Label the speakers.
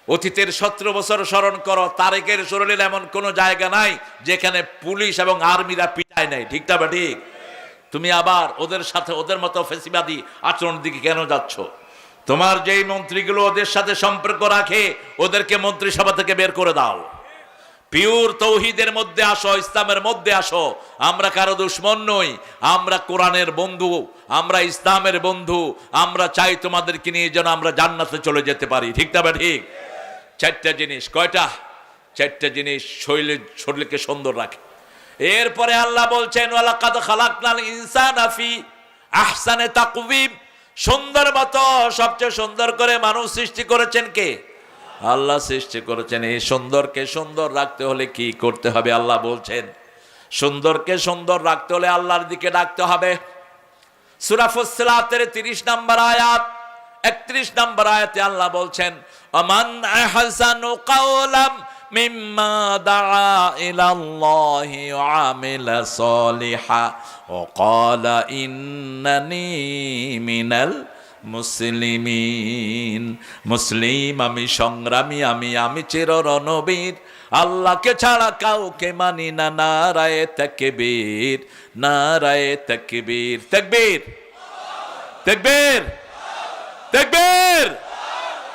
Speaker 1: অতীতের 17 বছর স্মরণ করো, তারেকের শরীরের এমন কোনো জায়গা নাই যেখানে পুলিশ এবং আর্মিরা পিটায় নাই, ঠিক না ঠিক? তুমি আবার ওদের সাথে ওদের মতো ফেসিবাদী আচরণের দিকে কেন যাচ্ছ? তোমার যেই মন্ত্রীগুলো ওদের সাথে সম্পর্ক রাখে ওদেরকে মন্ত্রিসভা থেকে বের করে দাও। পিওর তৌহিদের মধ্যে আসো, ইসলামের মধ্যে আসো। আমরা কারো দুশমন নই, আমরা কোরআনের বন্ধু, আমরা ইসলামের বন্ধু। আমরা চাই তোমাদেরকে নিয়ে যেন আমরা জান্নাতে চলে যেতে পারি, ঠিক না ঠিক? চারটা জিনিস, কয়টা? চারটা জিনিস শরীরকে সুন্দর রাখে। এরপরে আল্লাহ বলছেন ওয়ালাকাদ খালাকনাল ইনসানা ফি আহসানি তাকওয়িম, সুন্দর মতো সবচেয়ে সুন্দর করে মানুষ সৃষ্টি করেছেন কে? আল্লাহ সৃষ্টি করেছেন। এই সুন্দরকে সুন্দর রাখতে হলে কি করতে হবে? আল্লাহ বলছেন সুন্দরকে সুন্দর রাখতে হলে আল্লাহর দিকে ডাকতে হবে। সূরা ফুসসিলাতের 30 নম্বর আয়াত, 31 নম্বর আয়াতে আল্লাহ বলছেন আমান আহসানু কাওলাম মিম্মা দাআ ইলাল্লাহি ওয়া আমিলা সলিহা ওয়া ক্বালা ইন্নানি মিনাল মুসলিমিন। মুসলিম আমি, সংগ্রামী আমি চির রণবীর, আল্লাহকে ছাড়া কাউকে মানি না। নারায়ে তাকবীর, নারায়ে তাকবীর, তাকবীর, তাকবীর, তাকবীর।